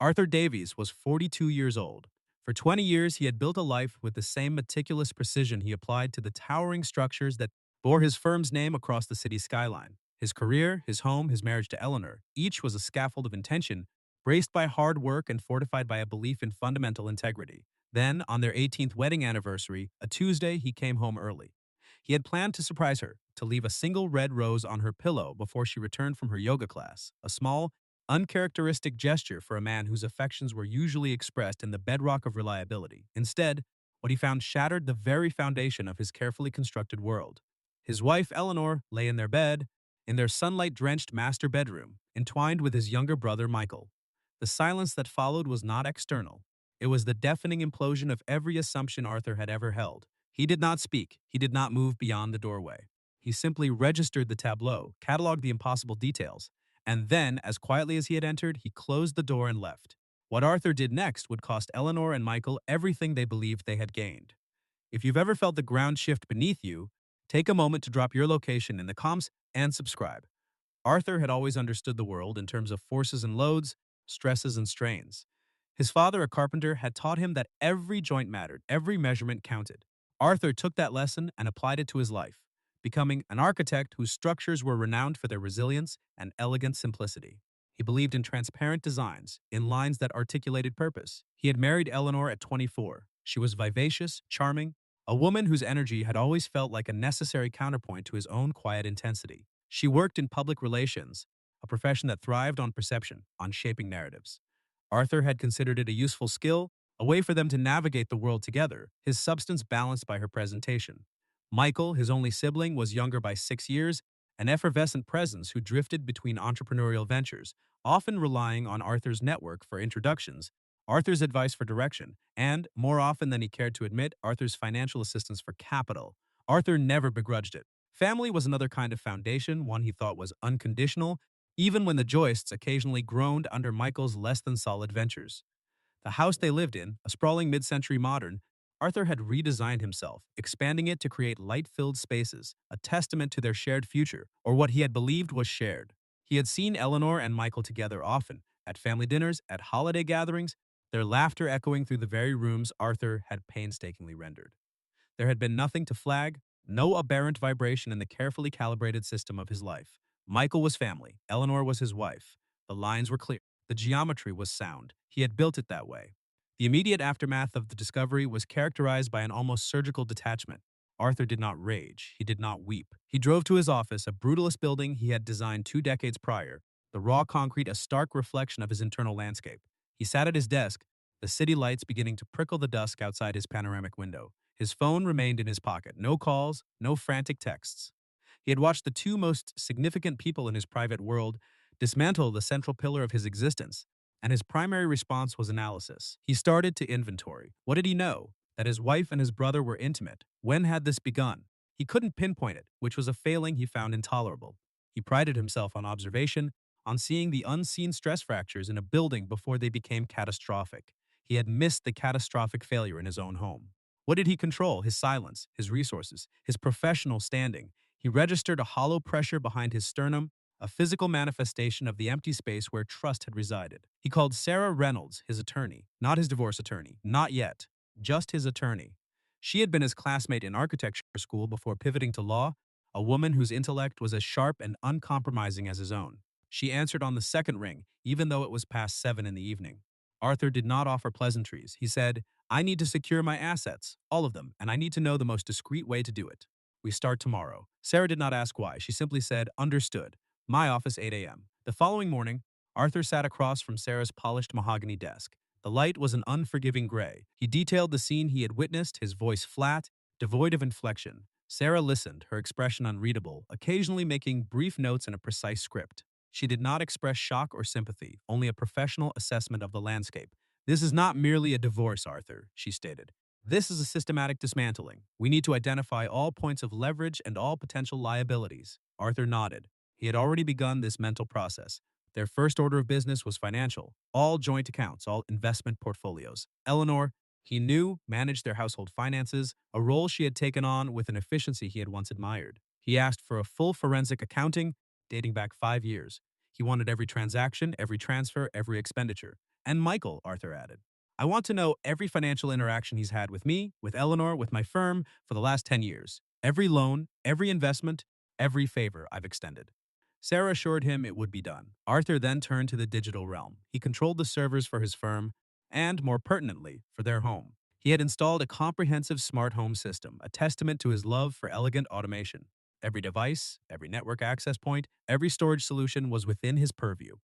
Arthur Davies was 42 years old. For 20 years, he had built a life with the same meticulous precision he applied to the towering structures that bore his firm's name across the city's skyline. His career, his home, his marriage to Eleanor, each was a scaffold of intention, braced by hard work and fortified by a belief in fundamental integrity. Then, on their 18th wedding anniversary, a Tuesday, he came home early. He had planned to surprise her, to leave a single red rose on her pillow before she returned from her yoga class, a small, uncharacteristic gesture for a man whose affections were usually expressed in the bedrock of reliability. Instead, what he found shattered the very foundation of his carefully constructed world. His wife, Eleanor, lay in their bed, in their sunlight-drenched master bedroom, entwined with his younger brother, Michael. The silence that followed was not external. It was the deafening implosion of every assumption Arthur had ever held. He did not speak. He did not move beyond the doorway. He simply registered the tableau, cataloged the impossible details, and then, as quietly as he had entered, he closed the door and left. What Arthur did next would cost Eleanor and Michael everything they believed they had gained. If you've ever felt the ground shift beneath you, take a moment to drop your location in the comms and subscribe. Arthur had always understood the world in terms of forces and loads, stresses and strains. His father, a carpenter, had taught him that every joint mattered, every measurement counted. Arthur took that lesson and applied it to his life, becoming an architect whose structures were renowned for their resilience and elegant simplicity. He believed in transparent designs, in lines that articulated purpose. He had married Eleanor at 24. She was vivacious, charming, a woman whose energy had always felt like a necessary counterpoint to his own quiet intensity. She worked in public relations, a profession that thrived on perception, on shaping narratives. Arthur had considered it a useful skill, a way for them to navigate the world together, his substance balanced by her presentation. Michael, his only sibling, was younger by 6 years, an effervescent presence who drifted between entrepreneurial ventures, often relying on Arthur's network for introductions, Arthur's advice for direction, and, more often than he cared to admit, Arthur's financial assistance for capital. Arthur never begrudged it. Family was another kind of foundation, one he thought was unconditional, even when the joists occasionally groaned under Michael's less than solid ventures. The house they lived in, a sprawling mid-century modern, Arthur had redesigned himself, expanding it to create light-filled spaces, a testament to their shared future, or what he had believed was shared. He had seen Eleanor and Michael together often, at family dinners, at holiday gatherings, their laughter echoing through the very rooms Arthur had painstakingly rendered. There had been nothing to flag, no aberrant vibration in the carefully calibrated system of his life. Michael was family, Eleanor was his wife. The lines were clear, the geometry was sound. He had built it that way. The immediate aftermath of the discovery was characterized by an almost surgical detachment. Arthur did not rage. He did not weep. He drove to his office, a brutalist building he had designed 2 decades prior, the raw concrete a stark reflection of his internal landscape. He sat at his desk, the city lights beginning to prickle the dusk outside his panoramic window. His phone remained in his pocket. No calls, no frantic texts. He had watched the two most significant people in his private world dismantle the central pillar of his existence, and his primary response was analysis. He started to inventory. What did he know? That his wife and his brother were intimate. When had this begun? He couldn't pinpoint it, which was a failing he found intolerable. He prided himself on observation, on seeing the unseen stress fractures in a building before they became catastrophic. He had missed the catastrophic failure in his own home. What did he control? His silence, his resources, his professional standing. He registered a hollow pressure behind his sternum, a physical manifestation of the empty space where trust had resided. He called Sarah Reynolds his attorney, not his divorce attorney, not yet, just his attorney. She had been his classmate in architecture school before pivoting to law, a woman whose intellect was as sharp and uncompromising as his own. She answered on the second ring, even though it was past 7 in the evening. Arthur did not offer pleasantries. He said, I need to secure my assets, all of them, and I need to know the most discreet way to do it. We start tomorrow. Sarah did not ask why. She simply said, understood. My office, 8 a.m. The following morning, Arthur sat across from Sarah's polished mahogany desk. The light was an unforgiving gray. He detailed the scene he had witnessed, his voice flat, devoid of inflection. Sarah listened, her expression unreadable, occasionally making brief notes in a precise script. She did not express shock or sympathy, only a professional assessment of the landscape. This is not merely a divorce, Arthur, she stated. This is a systematic dismantling. We need to identify all points of leverage and all potential liabilities. Arthur nodded. He had already begun this mental process. Their first order of business was financial. All joint accounts, all investment portfolios. Eleanor, he knew, managed their household finances, a role she had taken on with an efficiency he had once admired. He asked for a full forensic accounting, dating back 5 years. He wanted every transaction, every transfer, every expenditure. And Michael, Arthur added. I want to know every financial interaction he's had with me, with Eleanor, with my firm for the last 10 years. Every loan, every investment, every favor I've extended. Sarah assured him it would be done. Arthur then turned to the digital realm. He controlled the servers for his firm and, more pertinently, for their home. He had installed a comprehensive smart home system, a testament to his love for elegant automation. Every device, every network access point, every storage solution was within his purview.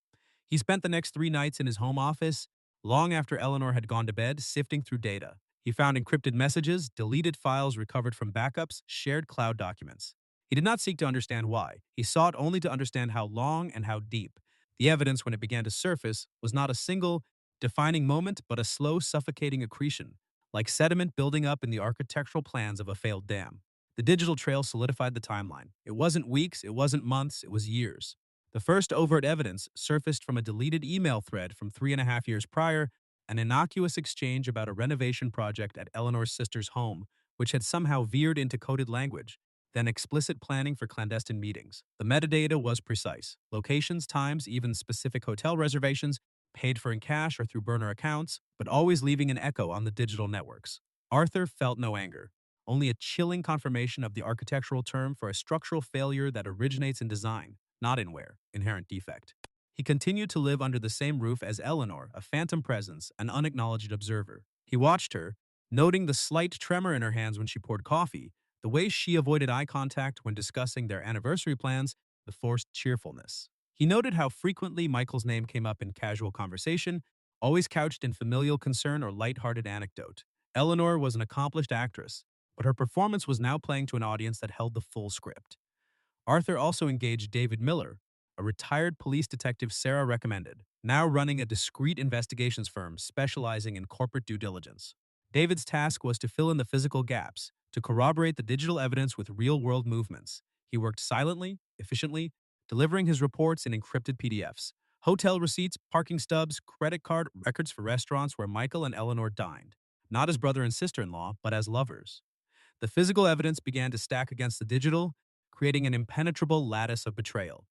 He spent the next 3 nights in his home office, long after Eleanor had gone to bed, sifting through data. He found encrypted messages, deleted files recovered from backups, shared cloud documents. He did not seek to understand why. He sought only to understand how long and how deep. The evidence, when it began to surface, was not a single, defining moment, but a slow, suffocating accretion, like sediment building up in the architectural plans of a failed dam. The digital trail solidified the timeline. It wasn't weeks, it wasn't months, it was years. The first overt evidence surfaced from a deleted email thread from 3.5 years prior, an innocuous exchange about a renovation project at Eleanor's sister's home, which had somehow veered into coded language, then explicit planning for clandestine meetings. The metadata was precise. Locations, times, even specific hotel reservations, paid for in cash or through burner accounts, but always leaving an echo on the digital networks. Arthur felt no anger, only a chilling confirmation of the architectural term for a structural failure that originates in design, not in wear, inherent defect. He continued to live under the same roof as Eleanor, a phantom presence, an unacknowledged observer. He watched her, noting the slight tremor in her hands when she poured coffee, the way she avoided eye contact when discussing their anniversary plans, the forced cheerfulness. He noted how frequently Michael's name came up in casual conversation, always couched in familial concern or light-hearted anecdote. Eleanor was an accomplished actress, but her performance was now playing to an audience that held the full script. Arthur also engaged David Miller, a retired police detective Sarah recommended, now running a discreet investigations firm specializing in corporate due diligence. David's task was to fill in the physical gaps, to corroborate the digital evidence with real-world movements. He worked silently, efficiently, delivering his reports in encrypted PDFs, hotel receipts, parking stubs, credit card records for restaurants where Michael and Eleanor dined, not as brother and sister-in-law, but as lovers. The physical evidence began to stack against the digital, creating an impenetrable lattice of betrayal.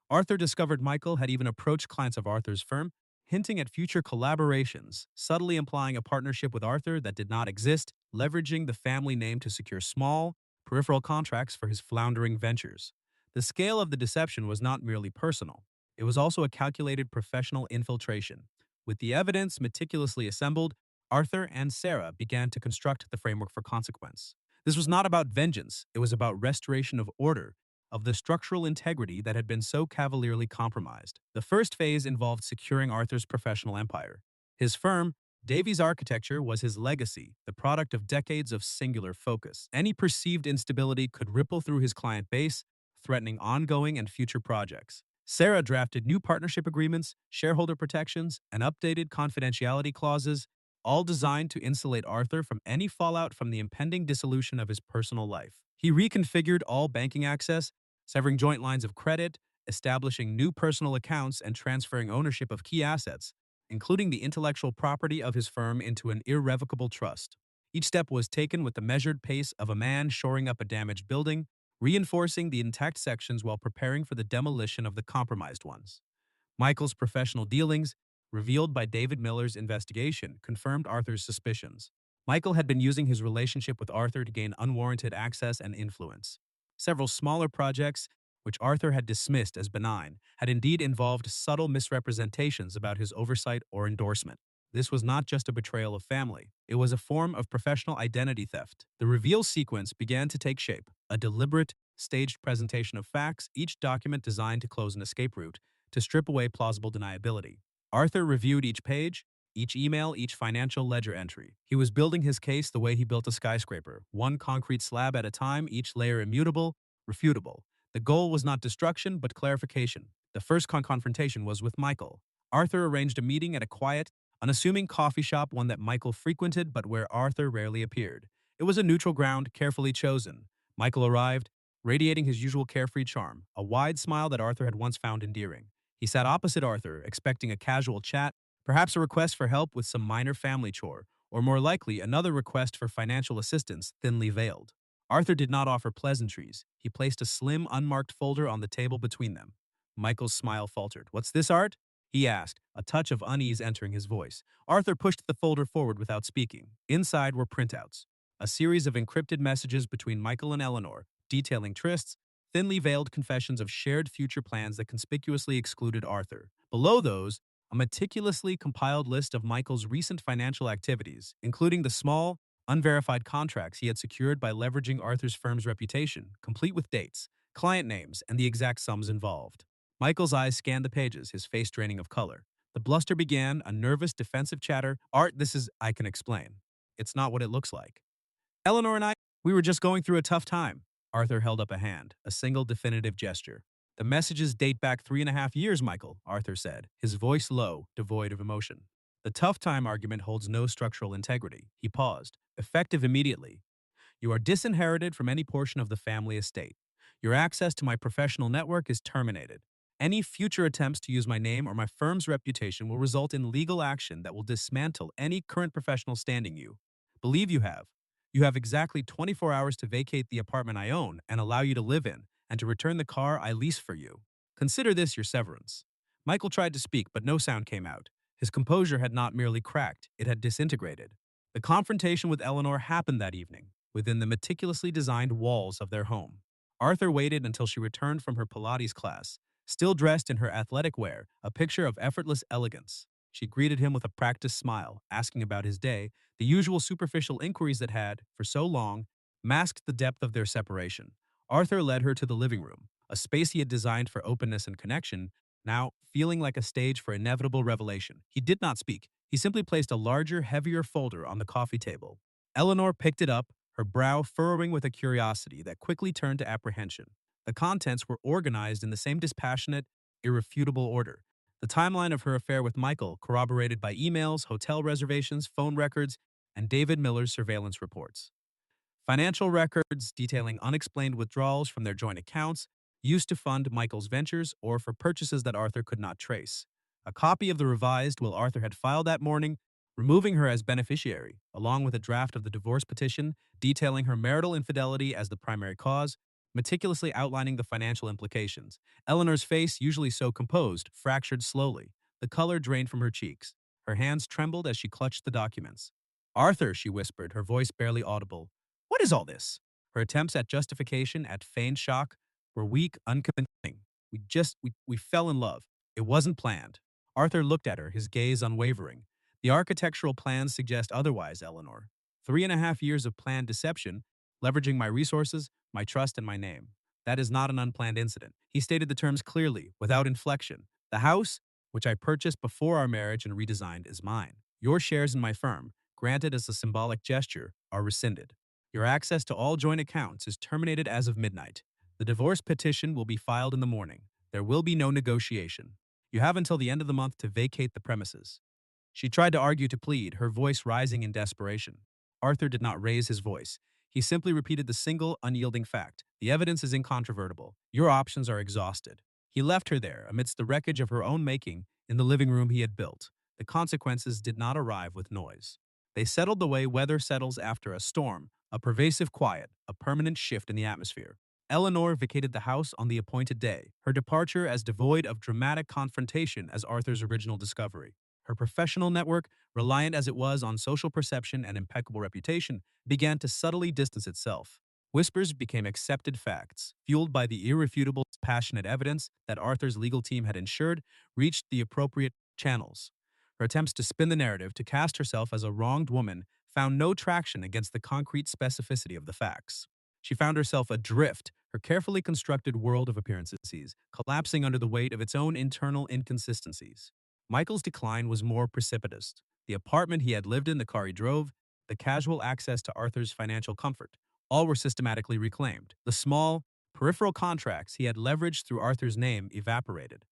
Arthur discovered Michael had even approached clients of Arthur's firm, hinting at future collaborations, subtly implying a partnership with Arthur that did not exist, leveraging the family name to secure small, peripheral contracts for his floundering ventures. The scale of the deception was not merely personal. It was also a calculated professional infiltration. With the evidence meticulously assembled, Arthur and Sarah began to construct the framework for consequence. This was not about vengeance, it was about restoration of order, of the structural integrity that had been so cavalierly compromised. The first phase involved securing Arthur's professional empire. His firm, Davies Architecture, was his legacy, the product of decades of singular focus. Any perceived instability could ripple through his client base, threatening ongoing and future projects. Sarah drafted new partnership agreements, shareholder protections, and updated confidentiality clauses, all designed to insulate Arthur from any fallout from the impending dissolution of his personal life. He reconfigured all banking access, severing joint lines of credit, establishing new personal accounts, and transferring ownership of key assets, including the intellectual property of his firm, into an irrevocable trust. Each step was taken with the measured pace of a man shoring up a damaged building, reinforcing the intact sections while preparing for the demolition of the compromised ones. Michael's professional dealings, revealed by David Miller's investigation, confirmed Arthur's suspicions. Michael had been using his relationship with Arthur to gain unwarranted access and influence. Several smaller projects, which Arthur had dismissed as benign, had indeed involved subtle misrepresentations about his oversight or endorsement. This was not just a betrayal of family. It was a form of professional identity theft. The reveal sequence began to take shape, a deliberate, staged presentation of facts, each document designed to close an escape route, to strip away plausible deniability. Arthur reviewed each page, each email, each financial ledger entry. He was building his case the way he built a skyscraper, one concrete slab at a time, each layer immutable, refutable. The goal was not destruction, but clarification. The first confrontation was with Michael. Arthur arranged a meeting at a quiet, unassuming coffee shop, one that Michael frequented but where Arthur rarely appeared. It was a neutral ground, carefully chosen. Michael arrived, radiating his usual carefree charm, a wide smile that Arthur had once found endearing. He sat opposite Arthur, expecting a casual chat, perhaps a request for help with some minor family chore, or more likely another request for financial assistance thinly veiled. Arthur did not offer pleasantries. He placed a slim, unmarked folder on the table between them. Michael's smile faltered. "What's this, Art?" he asked, a touch of unease entering his voice. Arthur pushed the folder forward without speaking. Inside were printouts, a series of encrypted messages between Michael and Eleanor, detailing trysts, thinly veiled confessions of shared future plans that conspicuously excluded Arthur. Below those, a meticulously compiled list of Michael's recent financial activities, including the small, unverified contracts he had secured by leveraging Arthur's firm's reputation, complete with dates, client names, and the exact sums involved. Michael's eyes scanned the pages, his face draining of color. The bluster began, a nervous, defensive chatter. Art, this is, I can explain. It's not what it looks like. Eleanor and I, we were just going through a tough time. Arthur held up a hand, a single definitive gesture. The messages date back 3.5 years, Michael, Arthur said, his voice low, devoid of emotion. The tough time argument holds no structural integrity. He paused, effective immediately. You are disinherited from any portion of the family estate. Your access to my professional network is terminated. Any future attempts to use my name or my firm's reputation will result in legal action that will dismantle any current professional standing you. Believe you have. You have exactly 24 hours to vacate the apartment I own and allow you to live in, and to return the car I lease for you. Consider this your severance. Michael tried to speak, but no sound came out. His composure had not merely cracked, it had disintegrated. The confrontation with Eleanor happened that evening, within the meticulously designed walls of their home. Arthur waited until she returned from her Pilates class, still dressed in her athletic wear, a picture of effortless elegance. She greeted him with a practiced smile, asking about his day, the usual superficial inquiries that had, for so long, masked the depth of their separation. Arthur led her to the living room, a space he had designed for openness and connection, now feeling like a stage for inevitable revelation. He did not speak. He simply placed a larger, heavier folder on the coffee table. Eleanor picked it up, her brow furrowing with a curiosity that quickly turned to apprehension. The contents were organized in the same dispassionate, irrefutable order. The timeline of her affair with Michael, corroborated by emails, hotel reservations, phone records, and David Miller's surveillance reports. Financial records detailing unexplained withdrawals from their joint accounts used to fund Michael's ventures or for purchases that Arthur could not trace. A copy of the revised will Arthur had filed that morning, removing her as beneficiary, along with a draft of the divorce petition detailing her marital infidelity as the primary cause, meticulously outlining the financial implications. Eleanor's face, usually so composed, fractured slowly. The color drained from her cheeks. Her hands trembled as she clutched the documents. Arthur, she whispered, her voice barely audible. What is all this? Her attempts at justification, at feigned shock, were weak, unconvincing. We fell in love. It wasn't planned. Arthur looked at her, his gaze unwavering. The architectural plans suggest otherwise, Eleanor. 3.5 years of planned deception, leveraging my resources, my trust, and my name. That is not an unplanned incident. He stated the terms clearly, without inflection. The house, which I purchased before our marriage and redesigned, is mine. Your shares in my firm, granted as a symbolic gesture, are rescinded. Your access to all joint accounts is terminated as of midnight. The divorce petition will be filed in the morning. There will be no negotiation. You have until the end of the month to vacate the premises. She tried to argue to plead, her voice rising in desperation. Arthur did not raise his voice. He simply repeated the single, unyielding fact. The evidence is incontrovertible. Your options are exhausted. He left her there, amidst the wreckage of her own making, in the living room he had built. The consequences did not arrive with noise. They settled the way weather settles after a storm, a pervasive quiet, a permanent shift in the atmosphere. Eleanor vacated the house on the appointed day, her departure as devoid of dramatic confrontation as Arthur's original discovery. Her professional network, reliant as it was on social perception and impeccable reputation, began to subtly distance itself. Whispers became accepted facts, fueled by the irrefutable, passionate evidence that Arthur's legal team had ensured reached the appropriate channels. Her attempts to spin the narrative, to cast herself as a wronged woman, found no traction against the concrete specificity of the facts. She found herself adrift, her carefully constructed world of appearances collapsing under the weight of its own internal inconsistencies. Michael's decline was more precipitous. The apartment he had lived in, the car he drove, the casual access to Arthur's financial comfort, all were systematically reclaimed. The small, peripheral contracts he had leveraged through Arthur's name evaporated.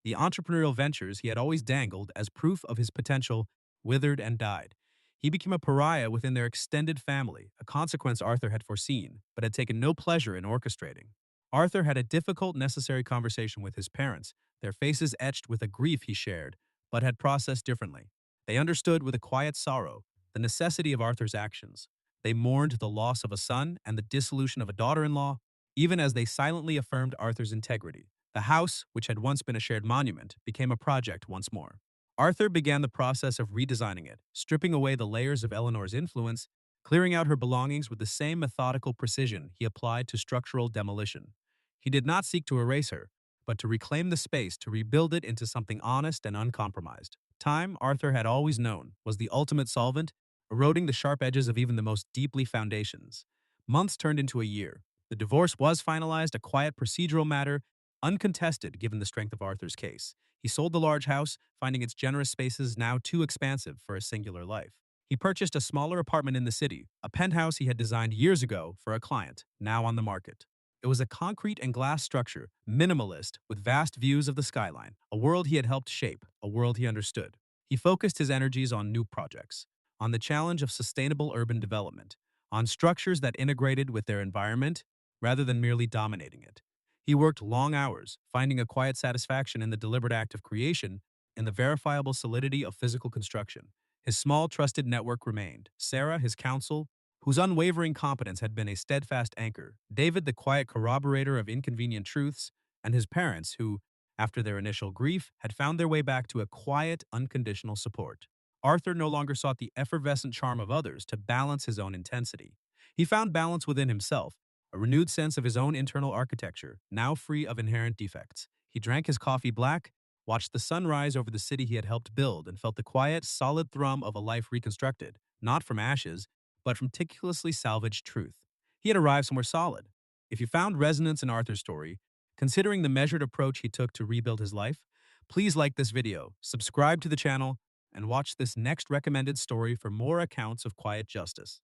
The entrepreneurial ventures he had always dangled as proof of his potential withered and died. He became a pariah within their extended family, a consequence Arthur had foreseen, but had taken no pleasure in orchestrating. Arthur had a difficult, necessary conversation with his parents, their faces etched with a grief he shared, but had processed differently. They understood with a quiet sorrow the necessity of Arthur's actions. They mourned the loss of a son and the dissolution of a daughter-in-law, even as they silently affirmed Arthur's integrity. The house, which had once been a shared monument, became a project once more. Arthur began the process of redesigning it, stripping away the layers of Eleanor's influence, clearing out her belongings with the same methodical precision he applied to structural demolition. He did not seek to erase her, but to reclaim the space to rebuild it into something honest and uncompromised. Time, Arthur had always known, was the ultimate solvent, eroding the sharp edges of even the most deeply foundations. Months turned into a year. The divorce was finalized, a quiet procedural matter, uncontested given the strength of Arthur's case. He sold the large house, finding its generous spaces now too expansive for a singular life. He purchased a smaller apartment in the city, a penthouse he had designed years ago for a client, now on the market. It was a concrete and glass structure, minimalist, with vast views of the skyline, a world he had helped shape, a world he understood. He focused his energies on new projects, on the challenge of sustainable urban development, on structures that integrated with their environment rather than merely dominating it. He worked long hours, finding a quiet satisfaction in the deliberate act of creation and the verifiable solidity of physical construction. His small, trusted network remained. Sarah, his counsel, whose unwavering competence had been a steadfast anchor, David, the quiet corroborator of inconvenient truths, and his parents, who, after their initial grief, had found their way back to a quiet, unconditional support. Arthur no longer sought the effervescent charm of others to balance his own intensity. He found balance within himself, a renewed sense of his own internal architecture, now free of inherent defects. He drank his coffee black, watched the sun rise over the city he had helped build, and felt the quiet, solid thrum of a life reconstructed, not from ashes, but from meticulously salvaged truth. He had arrived somewhere solid. If you found resonance in Arthur's story, considering the measured approach he took to rebuild his life, please like this video, subscribe to the channel, and watch this next recommended story for more accounts of quiet justice.